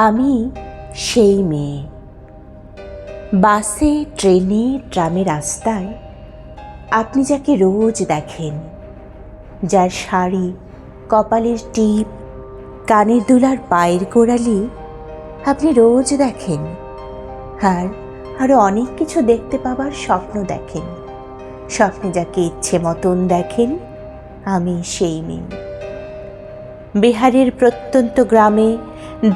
আমি সেই মেয়ে। বাসে, ট্রেনে, ট্রামে, রাস্তায় আপনি যাকে রোজ দেখেন, যার শাড়ি, কপালের টিপ, কানের দুলার, পায়ের গোড়ালি আপনি রোজ দেখেন, আর আরও অনেক কিছু দেখতে পাবার স্বপ্ন দেখেন। স্বপ্নে যাকে ইচ্ছে মতন দেখেন, আমি সেই মেয়ে। বিহারের প্রত্যন্ত গ্রামে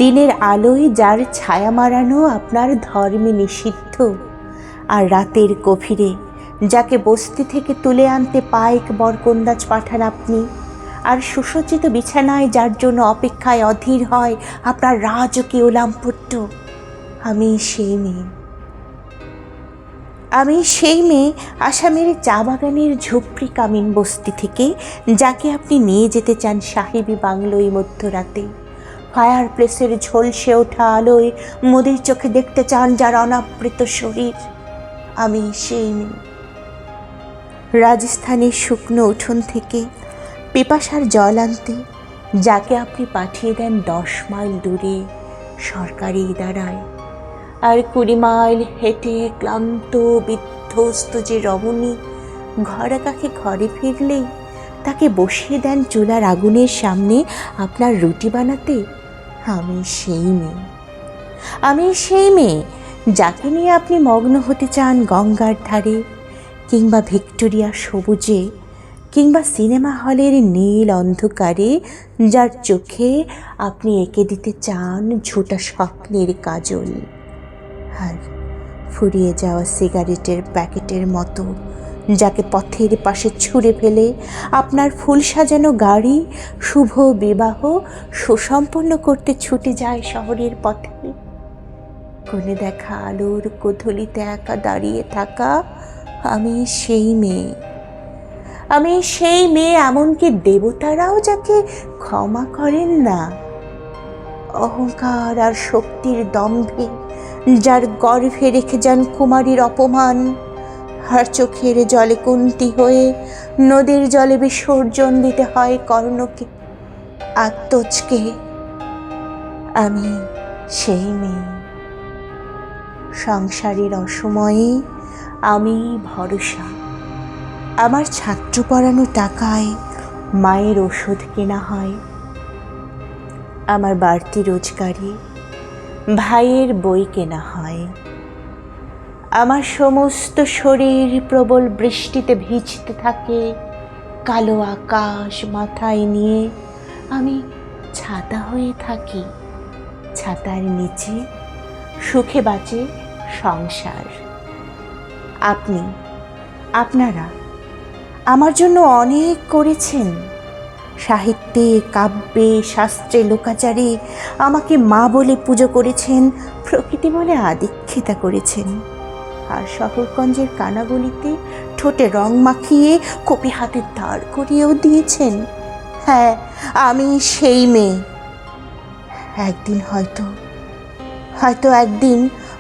দিনের আলোয় যার ছায়া মারানো আপনার ধর্মে নিষিদ্ধ, আর রাতের গভীরে যাকে বস্তি থেকে তুলে আনতে পাইক বরকন্দাজ পাঠান আপনি, আর সুসজ্জিত বিছানায় যার জন্য অপেক্ষায় অধীর হয় আপনার রাজকীয় লাম্পট্য, আমি সেই মেয়ে। আমি সেই মেয়ে আসামের চা বাগানের ঝুপড়ি কামিন বস্তি থেকে, যাকে আপনি নিয়ে যেতে চান সাহেবী বাংলোয় মধ্যরাতে। ফায়ার প্লেসের ঝলসে ওঠা আলোয় মোদির চোখে দেখতে চান যার অনাবৃত শরীর, আমি সেই মেয়ে। রাজস্থানের শুকনো উঠোন থেকে পিপাসার জল আনতে যাকে আপনি পাঠিয়ে দেন 10 মাইল দূরে সরকারি ইদারায়, আর 20 মাইল হেঁটে ক্লান্ত বিধ্বস্ত যে রমণী ঘরে কাছে ঘরে ফিরলেই তাকে বসিয়ে দেন চুলার আগুনের সামনে আপনার রুটি বানাতে, আমি সেই মেয়ে। আমি সেই মেয়ে যাকে নিয়ে আপনি মগ্ন হতে চান গঙ্গার ধারে, কিংবা ভিক্টোরিয়া সবুজে, কিংবা সিনেমা হলের নীল অন্ধকারে, যার চোখে আপনি এঁকে দিতে চান ঝোঁটা স্বপ্নের কাজল, আর ফুরিয়ে যাওয়া সিগারেটের প্যাকেটের মতো যাকে পথের পাশে ছুঁড়ে ফেলে আপনার ফুল সাজানো গাড়ি শুভ বিবাহ সুসম্পন্ন করতে ছুটে যায় শহরের পথে। কোণে দেখা আলোর কোঠলিতে একা দাঁড়িয়ে থাকা, আমি সেই মেয়ে। আমি সেই মেয়ে, এমনকি দেবতারাও যাকে ক্ষমা করেন না। অহংকার আর শক্তির দম্ভে যার গর্ভে রেখে যান কুমারীর অপমান, আর চোখের জলে কুন্তি হয়ে নদীর জলে বিসর্জন দিতে হয় কর্ণকে, আত্মজকে, আমি সেই মেয়ে। সংসারের অসময়ে আমি ভরসা। আমার ছাত্র পড়ানো টাকায় মায়ের ওষুধ কেনা হয়। আমার বাড়তি রোজগারে ভাইয়ের বই কেনা হয়। আমার সমস্ত শরীর প্রবল বৃষ্টিতে ভিজতে থাকে। কালো আকাশ মাথায় নিয়ে আমি ছাতা হয়ে থাকি। ছাতার নিচে সুখে বাঁচে সংসার। আপনারা আমার জন্য অনেক করেছেন। সাহিত্যে, কাব্যে, শাস্ত্রে, লোকাচারে আমাকে মা বলে পুজো করেছেন, প্রকৃতি বলে আদিক্ষেতা করেছেন, আর শহরগঞ্জের কানাগলিতে ঠোঁটে রং মাখিয়ে কপি হাতে দাঁড় করিয়েও দিয়েছেন। হ্যাঁ, আমি সেই মেয়ে। একদিন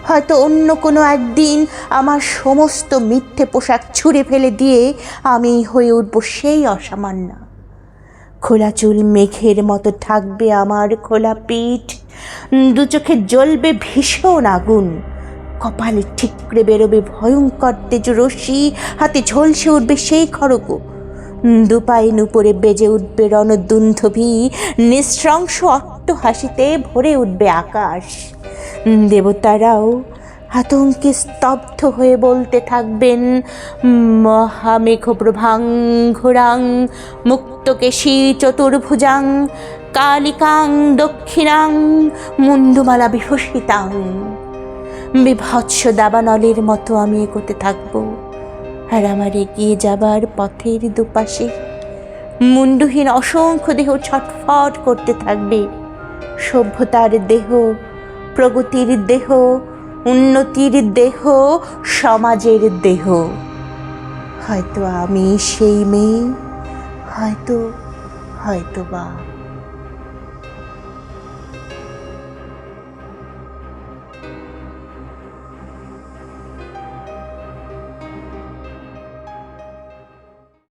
হয়তো অন্য কোনো একদিন আমার সমস্ত মিথ্যে পোশাক ছুঁড়ে ফেলে দিয়ে আমি হয়ে উঠব সেই অসামান্যা। খোলা চুল মেঘের মতো ঢাকবে আমার খোলা পিঠ, দু চোখে জ্বলবে ভীষণ আগুন, কপালে ঠিকরে বেরোবে ভয়ঙ্কর তেজ রশ্মি, হাতে ঝলসে উঠবে সেই খড়গ, দুপায়ে নুপুরে বেজে উঠবে রণদুন্ধুভি, নিঃশংস অট্টহাসিতে ভরে উঠবে আকাশ। দেবতারাও আতঙ্কে স্তব্ধ হয়ে বলতে থাকবেন, মহামেঘপ্রভাং ঘোরাং মুক্তকেশী চতুর্ভুজাং কালিকাং দক্ষিণাং মুন্ডমালা বিভূষিতাং। বিভৎস দাবানলের মতো আমি এগোতে থাকব, আর আমার এগিয়ে যাবার পথের দুপাশে মুন্ডহীন অসংখ্য দেহ ছটফট করতে থাকবে। সভ্যতার দেহ, প্রগতির দেহ, উন্নতির দেহ, সমাজের দেহ। হয়তো আমি সেই মেয়ে, হয়তো বা